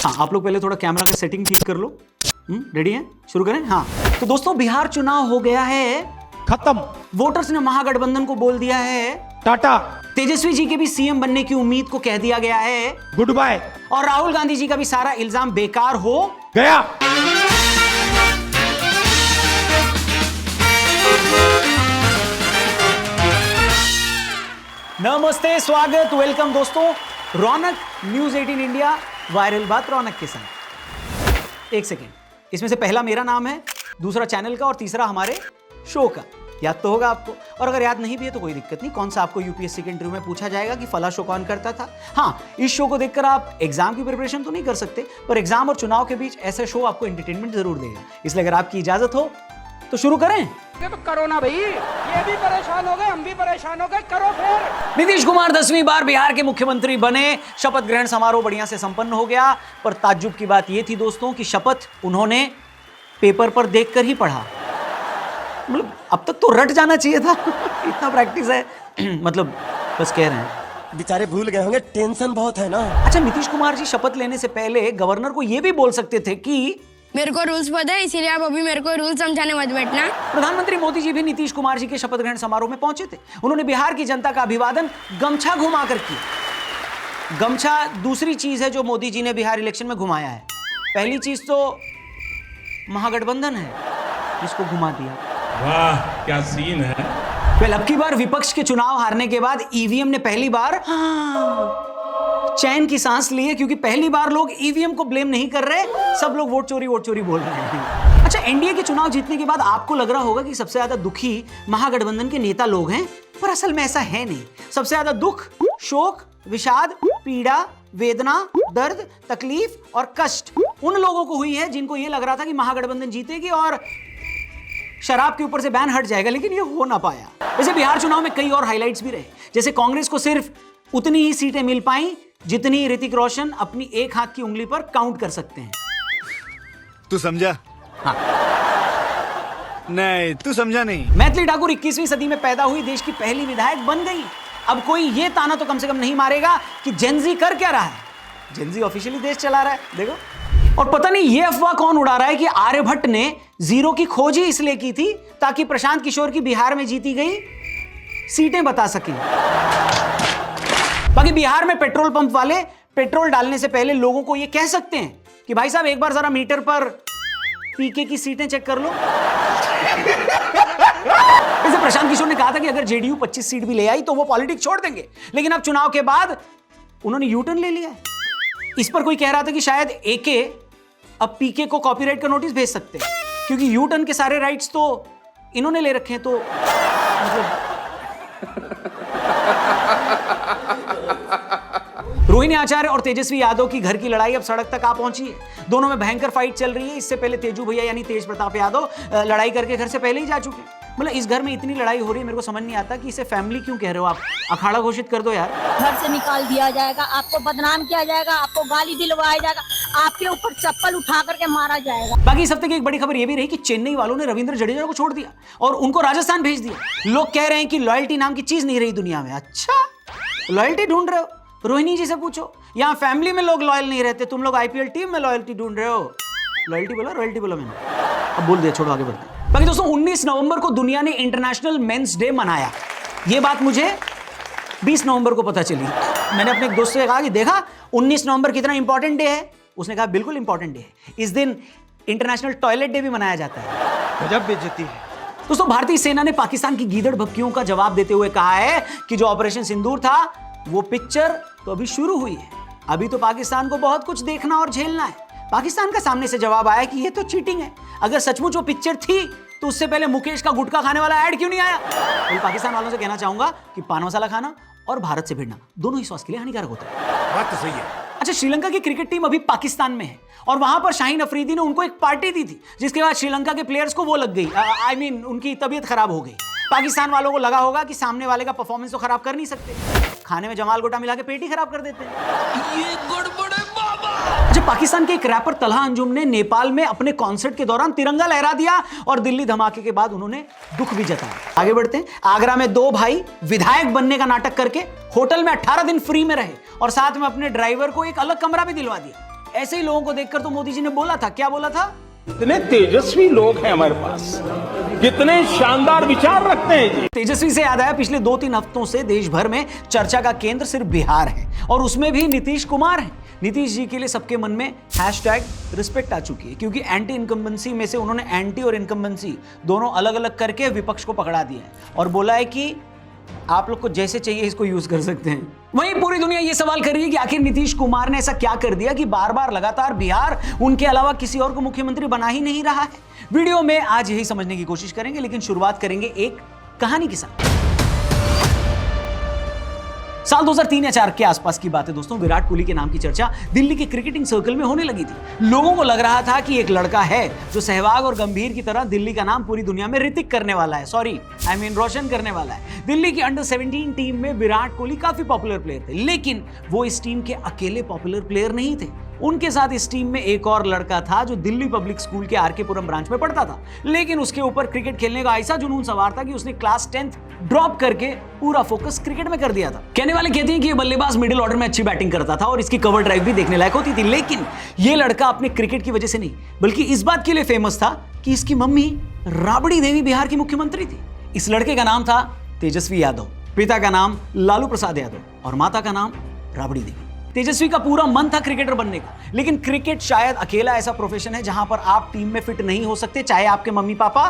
हाँ, आप लोग पहले थोड़ा कैमरा का सेटिंग ठीक कर लो। रेडी हैं? शुरू करें? हाँ। तो दोस्तों, बिहार चुनाव हो गया है खत्म। वोटर्स ने महागठबंधन को बोल दिया है टाटा। तेजस्वी जी के भी सीएम बनने की उम्मीद को कह दिया गया है गुड बाय। और राहुल गांधी जी का भी सारा इल्जाम बेकार हो गया। नमस्ते, स्वागत, वेलकम दोस्तों। रौनक न्यूज 18 इंडिया, वायरल बात रौनक के साथ। एक सेकेंड, इसमें से पहला मेरा नाम है, दूसरा चैनल का और तीसरा हमारे शो का। याद तो होगा आपको, और अगर याद नहीं भी है तो कोई दिक्कत नहीं। कौन सा आपको यूपीएससी के इंटरव्यू में पूछा जाएगा कि फला शो कौन करता था। हाँ, इस शो को देखकर आप एग्जाम की प्रिपरेशन तो नहीं कर सकते, पर एग्जाम और चुनाव के बीच ऐसा शो आपको एंटरटेनमेंट जरूर देगा। इसलिए अगर आपकी इजाजत हो तो शुरू करें। तो करो ना भाई, ये भी परेशान हो गए, हम भी परेशान हो गए, करो फिर। नीतीश कुमार 10वीं बार बिहार के मुख्यमंत्री बने। शपथ ग्रहण समारोह बढ़िया से संपन्न हो गया, पर ताज्जुब की बात यह थी दोस्तों कि शपथ उन्होंने पेपर पर देखकर ही पढ़ा। मतलब अब तक तो रट जाना चाहिए था। इतना प्रैक्टिस है। मतलब बस कह रहे हैं, बेचारे भूल गए होंगे, टेंशन बहुत है ना। अच्छा, नीतीश कुमार जी शपथ लेने से पहले गवर्नर को यह भी बोल सकते थे कि मेरे को रूल्स पता है, इसीलिए आप अभी मेरे को रूल समझाने मत बैठना। प्रधानमंत्री मोदी जी भी नीतीश कुमार जी के शपथ ग्रहण समारोह में पहुंचे थे। उन्होंने बिहार की जनता का अभिवादन गमछा घुमाकर किया। गमछा दूसरी चीज है जो मोदी जी ने बिहार इलेक्शन में घुमाया है। पहली चीज तो महागठबंधन है जिसको घुमा दिया। वाह, क्या सीन है। वेल, अब की बार विपक्ष के चुनाव हारने के बाद ईवीएम ने पहली बार चैन की सांस ली है, क्योंकि पहली बार लोग ईवीएम को ब्लेम नहीं कर रहे, सब लोग वोट चोरी बोल रहे हैं। अच्छा, एनडीए के चुनाव जीतने के बाद आपको लग रहा होगा कि सबसे ज्यादा दुखी महागठबंधन के नेता लोग हैं, पर असल में ऐसा है नहीं। सबसे ज्यादा दुख, शोक, विषाद, पीड़ा, वेदना, दर्द, तकलीफ और कष्ट उन लोगों को हुई है जिनको यह लग रहा था कि महागठबंधन जीतेगी और शराब के ऊपर से बैन हट जाएगा, लेकिन ये हो ना पाया। वैसे बिहार चुनाव में कई और हाइलाइट्स भी रहे, जैसे कांग्रेस को सिर्फ उतनी ही सीटें मिल पाई जितनी ऋतिक रोशन अपनी एक हाथ की उंगली पर काउंट कर सकते हैं। तू समझा? हाँ। नहीं, तू समझा नहीं। मैथिली ठाकुर 21वीं सदी में पैदा हुई देश की पहली विधायक बन गई। अब कोई ये ताना तो कम से कम नहीं मारेगा कि जेनजी कर क्या रहा है। जेनजी ऑफिशियली देश चला रहा है, देखो। और पता नहीं ये अफवाह कौन उड़ा रहा है कि आर्यभट्ट ने जीरो की खोज ही इसलिए की थी ताकि प्रशांत किशोर की बिहार में जीती गई सीटें बता सकें। बाकी बिहार में पेट्रोल पंप वाले पेट्रोल डालने से पहले लोगों को यह कह सकते हैं कि भाई साहब एक बार जरा मीटर पर पीके की सीटें चेक कर लो। वैसे प्रशांत किशोर ने कहा था कि अगर जेडीयू 25 सीट भी ले आई तो वो पॉलिटिक्स छोड़ देंगे, लेकिन अब चुनाव के बाद उन्होंने यू टर्न ले लिया है। इस पर कोई कह रहा था कि शायद एके अब पीके को कॉपीराइट का नोटिस भेज सकते हैं, क्योंकि यू टर्न के सारे राइट्स तो इन्होंने ले रखे हैं। तो मतलब रोहिणी आचार्य और तेजस्वी यादव की घर की लड़ाई अब सड़क तक आ पहुंची है। दोनों में भयंकर फाइट चल रही है। इससे पहले तेजू भैया यानी तेज प्रताप यादव लड़ाई करके घर से पहले ही जा चुके हैं। मतलब इस घर में इतनी लड़ाई हो रही है, मेरे को समझ नहीं आता कि इसे फैमिली क्यों कह रहे हो आप। अखाड़ा घोषित कर दो यार। घर से निकाल दिया जाएगा, आपको बदनाम किया जाएगा, आपको गाली दिलवाया जाएगा, आपके ऊपर चप्पल उठा करके मारा जाएगा। बाकी इस हफ्ते की एक बड़ी खबर यह भी रही कि चेन्नई वालों ने रविंद्र जडेजा को छोड़ दिया और उनको राजस्थान भेज दिया। लोग कह रहे हैं कि लॉयल्टी नाम की चीज नहीं रही दुनिया में। अच्छा, लॉयल्टी ढूंढ रहे हो? रोहिणी जी से पूछो। यहाँ फैमिली में लोग लॉयल नहीं रहते, तुम लोग आईपीएल टीम में लॉयल्टी ढूंढ रहे हो। लॉयल्टी बोला, रॉयल्टी बोला मैंने, अब बोल दिया, छोड़ो आगे बढ़ते हैं। बाकी दोस्तों, 19 नवंबर को दुनिया ने इंटरनेशनल मेंस डे मनाया। ये बात मुझे 20 नवंबर को पता चली। मैंने अपने एक दोस्त से कहा कि देखा 19 नवंबर कितना इंपॉर्टेंट डे है। उसने कहा बिल्कुल इंपॉर्टेंट डे है। इस दिन इंटरनेशनल टॉयलेट डे भी मनाया जाता है। गजब बेइज्जती है। दोस्तों, भारतीय सेना ने पाकिस्तान की गीदड़ भक्कियों का जवाब देते हुए कहा है कि जो ऑपरेशन सिंदूर था वो पिक्चर तो अभी शुरू हुई है। अभी तो पाकिस्तान को बहुत कुछ देखना और झेलना है। पाकिस्तान का सामने से जवाब आया कि ये तो चीटिंग है। अगर सचमुच वो पिक्चर थी तो उससे पहले मुकेश का गुटखा खाने वाला ऐड क्यों नहीं आया। तो पाकिस्तान वालों से कहना चाहूंगा कि पान मसाला खाना और भारत से भिड़ना दोनों ही स्वास्थ्य के लिए हानिकारक होता है। बात तो सही है। अच्छा, श्रीलंका की क्रिकेट टीम अभी पाकिस्तान में है और वहां पर शाहीन अफरीदी ने उनको एक पार्टी दी थी, जिसके बाद श्रीलंका के प्लेयर्स को वो लग गई। उनकी तबीयत खराब हो गई। पाकिस्तान वालों को लगा होगा कि सामने वाले का परफॉर्मेंस तो खराब कर नहीं सकते, खाने में जमाल गोटा मिला के पेट ही खराब कर देते हैं। ये गड़बड़ है बाबा। अच्छा, पाकिस्तान के एक रैपर तलहा अंजुम ने नेपाल में अपने कॉन्सर्ट के दौरान तिरंगा लहरा दिया और दिल्ली धमाके के बाद उन्होंने दुख भी जताया। आगे बढ़ते हैं। आगरा में 2 भाई विधायक बनने का नाटक करके होटल में 18 दिन फ्री में रहे और साथ में अपने ड्राइवर को एक अलग कमरा भी दिलवा दिया। ऐसे ही लोगों को देखकर तो मोदी जी ने बोला था, क्या बोला था? कितने तेजस्वी लोग हैं हमारे पास, कितने शानदार विचार रखते हैं जी। तेजस्वी से याद आया, पिछले 2-3 हफ्तों से देश भर में चर्चा का केंद्र सिर्फ बिहार है और उसमें भी नीतीश कुमार है। नीतीश जी के लिए सबके मन में #रिस्पेक्ट आ चुकी है, क्योंकि एंटी इनकम्बेंसी में से उन्होंने एंटी और इनकम्बेंसी दोनों अलग अलग करके विपक्ष को पकड़ा दिया है और बोला है कि आप लोग को जैसे चाहिए इसको यूज कर सकते हैं। वहीं पूरी दुनिया ये सवाल कर रही है कि आखिर नीतीश कुमार ने ऐसा क्या कर दिया कि बार बार लगातार बिहार उनके अलावा किसी और को मुख्यमंत्री बना ही नहीं रहा है। वीडियो में आज यही समझने की कोशिश करेंगे, लेकिन शुरुआत करेंगे एक कहानी के साथ। साल 2003 या 4 के आसपास की बात है दोस्तों। विराट कोहली के नाम की चर्चा दिल्ली के क्रिकेटिंग सर्कल में होने लगी थी। लोगों को लग रहा था कि एक लड़का है जो सहवाग और गंभीर की तरह दिल्ली का नाम पूरी दुनिया में ऋतिक करने वाला है, रोशन करने वाला है। दिल्ली की अंडर 17 टीम में विराट कोहली काफी पॉपुलर प्लेयर थे, लेकिन वो इस टीम के अकेले पॉपुलर प्लेयर नहीं थे। उनके साथ इस टीम में एक और लड़का था जो दिल्ली पब्लिक स्कूल के आर के पुरम ब्रांच में पढ़ता था, लेकिन उसके ऊपर क्रिकेट खेलने का ऐसा जुनून सवार था कि उसने क्लास 10th ड्रॉप करके पूरा फोकस क्रिकेट में कर दिया था। कहने वाले कहते हैं कि ये बल्लेबाज मिडिल ऑर्डर में अच्छी बैटिंग करता था और इसकी कवर ड्राइव भी देखने लायक होती थी, लेकिन ये लड़का अपने क्रिकेट की वजह से नहीं बल्कि इस बात के लिए फेमस था कि इसकी मम्मी राबड़ी देवी बिहार की मुख्यमंत्री थी। इस लड़के का नाम था तेजस्वी यादव, पिता का नाम लालू प्रसाद यादव और माता का नाम राबड़ी देवी। तेजस्वी का पूरा मन था क्रिकेटर बनने का, लेकिन क्रिकेट शायद अकेला ऐसा प्रोफेशन है जहां पर आप टीम में फिट नहीं हो सकते, चाहे आपके मम्मी पापा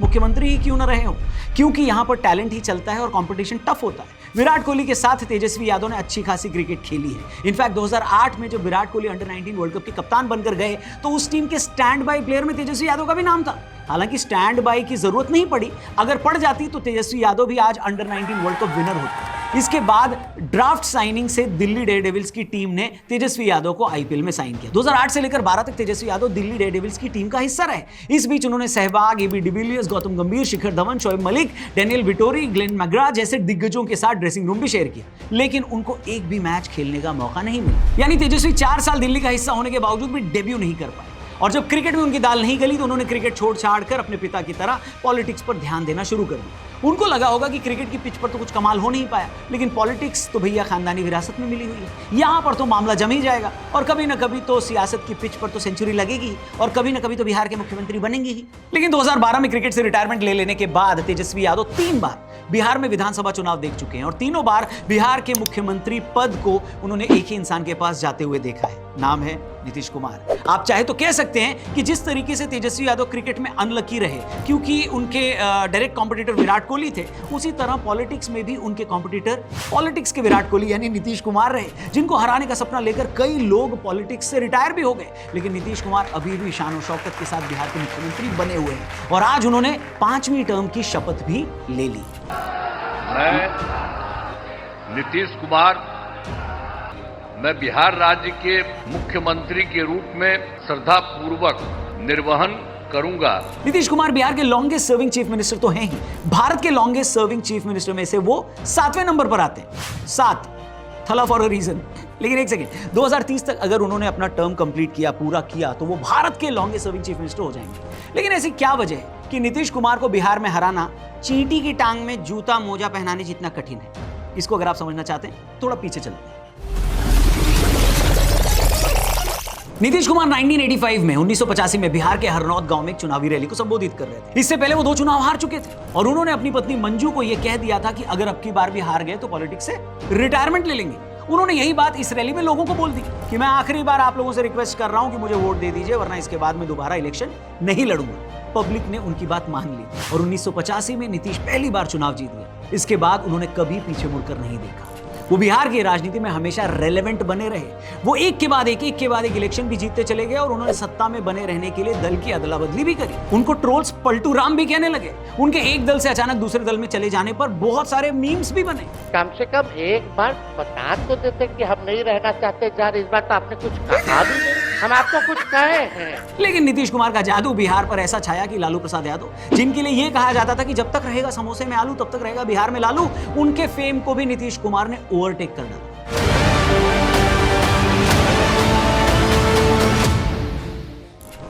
मुख्यमंत्री ही क्यों न रहे हो, क्योंकि यहां पर टैलेंट ही चलता है और कंपटीशन टफ होता है। विराट कोहली के साथ तेजस्वी यादव ने अच्छी खासी क्रिकेट खेली है। इनफैक्ट 2008 में जब Virat Kohli under 19 world cup के कप्तान बनकर गए तो उस टीम के स्टैंड बाय प्लेयर में तेजस्वी यादव का भी नाम था। हालांकि स्टैंड बाय की जरूरत नहीं पड़ी, अगर पड़ जाती तो तेजस्वी यादव भी आज अंडर 19 वर्ल्ड कप विनर होते। इसके बाद ड्राफ्ट साइनिंग से दिल्ली डेयरडेविल्स की टीम ने तेजस्वी यादव को आईपीएल में साइन किया। 2008 से लेकर 12 तक तेजस्वी यादव दिल्ली डेयरडेविल्स की टीम का हिस्सा रहे। इस बीच उन्होंने Sehwag, AB de Villiers, Gautam Gambhir, Shikhar Dhawan, Shoaib Malik, Daniel Vettori, Glenn McGrath जैसे दिग्गजों के साथ ड्रेसिंग रूम भी शेयर किया, लेकिन उनको एक भी मैच खेलने का मौका नहीं मिला। यानी तेजस्वी 4 साल दिल्ली का हिस्सा होने के बावजूद भी डेब्यू नहीं कर पाए। और जब क्रिकेट में उनकी दाल नहीं गली तो उन्होंने क्रिकेट छोड़ छाड़ कर अपने पिता की तरह पॉलिटिक्स पर ध्यान देना शुरू कर दिया। उनको लगा होगा कि क्रिकेट की पिच पर तो कुछ कमाल हो नहीं पाया, लेकिन पॉलिटिक्स तो भैया खानदानी विरासत में मिली हुई है, यहाँ पर तो मामला जम ही जाएगा और कभी ना कभी तो सियासत की पिच पर तो सेंचुरी लगेगी और कभी ना कभी तो बिहार के मुख्यमंत्री बनेंगे ही। लेकिन 2012 में क्रिकेट से रिटायरमेंट ले लेने के बाद तेजस्वी यादव 3 बार बिहार में विधानसभा चुनाव देख चुके हैं और तीनों बार बिहार के मुख्यमंत्री पद को उन्होंने एक ही इंसान के पास जाते हुए देखा है, नाम है नीतीश कुमार। आप चाहे तो कह सकते हैं कि जिस तरीके से तेजस्वी यादव क्रिकेट में अनलकी रहे क्योंकि उनके डायरेक्ट कॉम्पिटिटर विराट कोहली थे, उसी तरह पॉलिटिक्स में भी उनके कॉम्पिटिटर पॉलिटिक्स के विराट कोहली यानी नीतीश कुमार रहे, जिनको हराने का सपना लेकर कई लोग पॉलिटिक्स से रिटायर भी हो गए, लेकिन नीतीश कुमार अभी भी शान और शौकत के साथ बिहार के मुख्यमंत्री बने हुए हैं और आज उन्होंने 5वीं टर्म की शपथ भी ले ली। मैं नीतीश कुमार, मैं बिहार राज्य के मुख्यमंत्री के रूप में श्रद्धापूर्वक निर्वहन करूंगा। नीतीश कुमार बिहार के लॉन्गेस्ट सर्विंग चीफ मिनिस्टर तो हैं ही, भारत के लॉन्गेस्ट सर्विंग चीफ मिनिस्टर में से वो 7वें नंबर पर आते हैं। 7 थला फॉर अ रीजन। लेकिन एक सेकेंड, 2030 तक अगर उन्होंने अपना टर्म कंप्लीट किया, पूरा किया, तो वो भारत के लॉन्गेस्ट सर्विंग चीफ मिनिस्टर हो जाएंगे। लेकिन ऐसी क्या वजह है कि नीतीश कुमार को बिहार में हराना चींटी की टांग में जूता मोजा पहनाने जितना कठिन है? इसको अगर आप समझना चाहते हैं थोड़ा पीछे चलते हैं। नीतीश कुमार 1985 में 1985 में बिहार के हरनौत गांव में एक चुनावी रैली को संबोधित कर रहे थे। इससे पहले वो 2 चुनाव हार चुके थे और उन्होंने अपनी पत्नी मंजू को यह कह दिया था कि अगर अब की बार भी हार गए तो पॉलिटिक्स से रिटायरमेंट ले लेंगे। उन्होंने यही बात इस रैली में लोगों को बोल दी कि मैं आखिरी बार आप लोगों से रिक्वेस्ट कर रहा हूं कि मुझे वोट दे दीजिए, वरना इसके बाद में दोबारा इलेक्शन नहीं लड़ूंगा। पब्लिक ने उनकी बात मान ली और 1985 में नीतीश पहली बार चुनाव जीत गए। इसके बाद उन्होंने कभी पीछे मुड़कर नहीं देखा। वो बिहार की राजनीति में हमेशा रेलेवेंट बने रहे। वो एक के बाद एक इलेक्शन भी जीतते चले गए और उन्होंने सत्ता में बने रहने के लिए दल की अदला बदली भी करी। उनको ट्रोल्स पलटू राम भी कहने लगे। उनके एक दल से अचानक दूसरे दल में चले जाने पर बहुत सारे मीम्स भी बने। कम से कम एक बार बता तो देते कि हम नहीं रहना चाहते यार, इस बार तो आपने कुछ कहा भी नहीं, हम आपको कुछ कहे हैं। लेकिन नीतीश कुमार का जादू बिहार पर ऐसा छाया कि लालू प्रसाद यादव, जिनके लिए यह कहा जाता था कि जब तक रहेगा समोसे में आलू तब तक रहेगा बिहार में लालू, उनके फेम को भी नीतीश कुमार ने ओवरटेक कर डाला।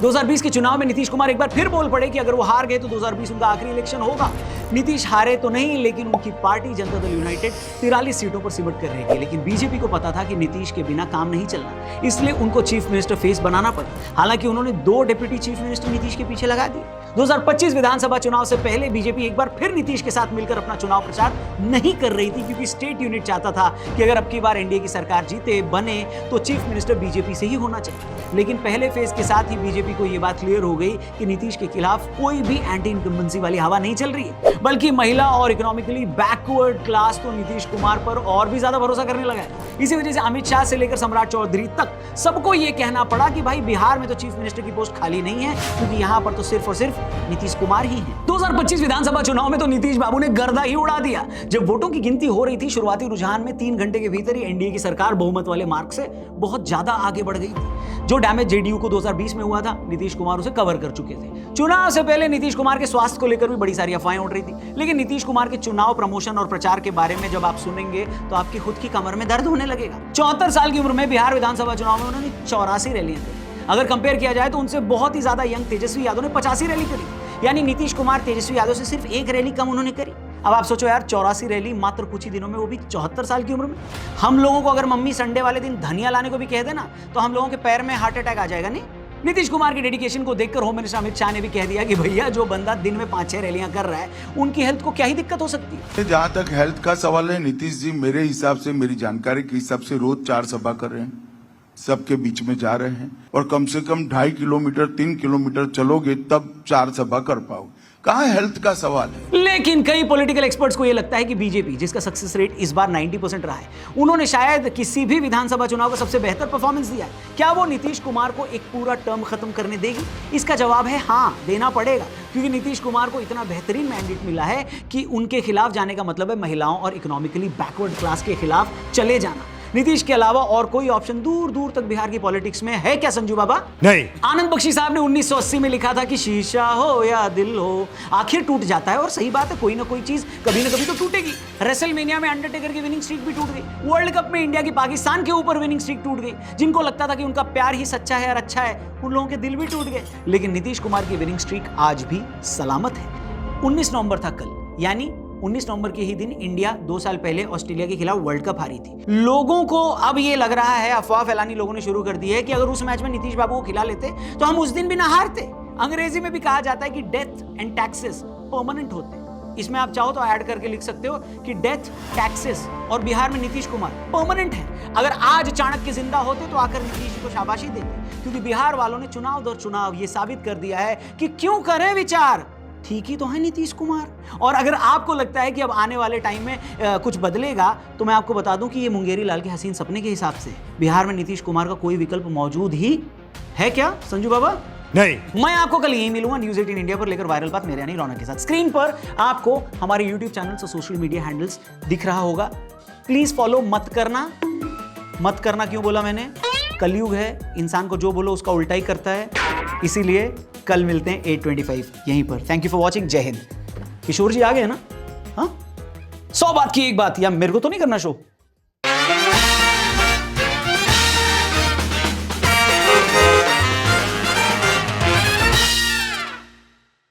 2020 के चुनाव में नीतीश कुमार एक बार फिर बोल पड़े कि अगर वो हार गए तो 2020 उनका आखिरी इलेक्शन होगा। नीतीश हारे तो नहीं, लेकिन उनकी पार्टी जनता दल यूनाइटेड 43 सीटों पर सिमट कर रहेगी। लेकिन बीजेपी को पता था कि नीतीश के बिना काम नहीं चलना, इसलिए उनको चीफ मिनिस्टर फेस बनाना पड़ा। हालांकि उन्होंने 2 डिप्टी चीफ मिनिस्टर नीतीश के पीछे लगा दिए। 2025 विधानसभा चुनाव से पहले बीजेपी एक बार फिर नीतीश के साथ मिलकर अपना चुनाव प्रचार नहीं कर रही थी, क्योंकि स्टेट यूनिट चाहता था कि अगर अब की बार एनडीए की सरकार जीते बने तो चीफ मिनिस्टर बीजेपी से ही होना चाहिए। लेकिन पहले फेज के साथ ही बीजेपी को यह बात क्लियर हो गई कि नीतीश के खिलाफ कोई भी एंटी इनकम्बेंसी वाली हवा नहीं चल रही है, बल्कि महिला और इकोनॉमिकली बैकवर्ड क्लास तो नीतीश कुमार पर और भी ज्यादा भरोसा करने लगा है। इसी वजह से अमित शाह से लेकर सम्राट चौधरी तक सबको यह कहना पड़ा कि भाई बिहार में तो चीफ मिनिस्टर की पोस्ट खाली नहीं है, क्योंकि यहां पर तो सिर्फ और सिर्फ नीतीश कुमार ही हैं। 2025 विधानसभा चुनाव में तो नीतीश बाबू ने गर्दा ही उड़ा दिया। जब वोटों की गिनती हो रही थी, शुरुआती रुझान में 3 घंटे के भीतर ही एनडीए की सरकार बहुमत वाले मार्क से बहुत ज्यादा आगे बढ़ गई थी। जो डैमेज जेडीयू को 2020 में हुआ था, नीतीश कुमार उसे कवर कर चुके थे। चुनाव से पहले नीतीश कुमार के स्वास्थ्य को लेकर भी बड़ी सारी अफवाहें उड़ रही थी, लेकिन नीतीश कुमार के चुनाव प्रमोशन और प्रचार के बारे में जब आप सुनेंगे तो आपकी खुद की कमर में दर्द होने लगेगा। 74 साल की उम्र में बिहार विधानसभा चुनाव में उन्होंने 84 रैलियां की। अगर कंपेयर किया जाए तो उनसे बहुत ही ज्यादा यंग तेजस्वी यादव ने 85 रैली करी, यानी नीतीश कुमार तेजस्वी यादव से सिर्फ 1 रैली कम उन्होंने करी। अब आप सोचो यार, 84 रैली मात्र कुछ ही दिनों में, वो भी 74 साल की उम्र में। हम लोगों को अगर मम्मी संडे वाले दिन धनिया लाने को भी कह देना तो हम लोगों के पैर में हार्ट अटैक आ जाएगा। नहीं, नीतीश कुमार की डेडिकेशन को देखकर होम मिनिस्टर अमित शाह ने भी कह दिया कि भैया जो बंदा दिन में 5-6 रैलियां कर रहा है, उनकी हेल्थ को क्या ही दिक्कत हो सकती है। जहाँ तक हेल्थ का सवाल है, नीतीश जी मेरे हिसाब से, मेरी जानकारी के हिसाब से रोज 4 सभा कर रहे हैं, सबके बीच में जा रहे हैं, और कम से कम 2.5 किलोमीटर 3 किलोमीटर चलोगे तब 4 सभा कर पाओगे। कहाँ हेल्थ का सवाल है। लेकिन कई पॉलिटिकल एक्सपर्ट्स को यह लगता है कि बीजेपी, जिसका सक्सेस रेट इस बार 90% रहा है, उन्होंने शायद किसी भी विधानसभा चुनाव का सबसे बेहतर परफॉर्मेंस दिया है। क्या वो नीतीश कुमार को एक पूरा टर्म खत्म करने देगी? इसका जवाब है हाँ, देना पड़ेगा, क्योंकि नीतीश कुमार को इतना बेहतरीन मैंडेट मिला है कि उनके खिलाफ जाने का मतलब है महिलाओं और इकोनॉमिकली बैकवर्ड क्लास के खिलाफ चले जाना। नीतीश के अलावा और कोई ऑप्शन दूर दूर तक बिहार की पॉलिटिक्स में है क्या संजू बाबा? नहीं। आनंद बख्शी साहब ने 1980 में लिखा था कि शीशा हो या दिल हो, आखिर टूट जाता है। और सही बात है, कोई ना कोई चीज कभी ना कभी तो टूटेगी। रेसलमेनिया में अंडरटेकर की विनिंग स्ट्रीक भी टूट गई। वर्ल्ड कप में इंडिया की पाकिस्तान के ऊपर विनिंग स्ट्रीक टूट गई। जिनको लगता था कि उनका प्यार ही सच्चा है और अच्छा है, उन लोगों के दिल भी टूट गए। लेकिन नीतीश कुमार की विनिंग स्ट्रीक आज भी सलामत है। 19 नवंबर था कल, यानी 19 नवंबर के ही दिन इंडिया 2 साल पहले ऑस्ट्रेलिया के खिलाफ वर्ल्ड कप हारी थी। लोगों को अब ये लग रहा है, अफवाह फैलानी लोगों ने शुरू कर दी है कि अगर उस मैच में नीतीश बाबू को खिला लेते तो हम उस दिन भी ना हारते। अंग्रेजी में भी कहा जाता है कि डेथ एंड टैक्सेस परमानेंट होते हैं। इसमें आप चाहो तो ऐड करके लिख सकते हो कि डेथ, टैक्सेस और बिहार में नीतीश कुमार परमानेंट है। अगर आज चाणक्य जिंदा होते तो आकर नीतीश को शाबाशी देते, क्योंकि बिहार वालों ने चुनाव दर चुनाव ये साबित कर दिया है कि क्यों करें विचार, ठीक ही तो है नीतीश कुमार। और अगर आपको लगता है कि अब आने वाले टाइम में कुछ बदलेगा, तो मैं आपको बता दूं कि ये मुंगेरी लाल के हसीन सपने के हिसाब से बिहार में नीतीश कुमार का कोई विकल्प मौजूद ही है क्या संजू बाबा? नहीं। मैं आपको कल यही मिलूंगा न्यूज़ 18 इंडिया पर लेकर वायरल बात मेरे यानी रौनक के साथ। स्क्रीन पर आपको हमारे यूट्यूब चैनल और सोशल मीडिया हैंडल्स दिख रहा होगा। प्लीज फॉलो मत करना। क्यों बोला मैंने? कलयुग है, इंसान को जो बोलो उसका उल्टा ही करता है। इसीलिए कल मिलते हैं 8:25 यहीं पर। Thank you for watching. जय हिंद। किशोर जी आ गए ना? हाँ, 100 बात की एक बात, या मेरे को तो नहीं करना शो?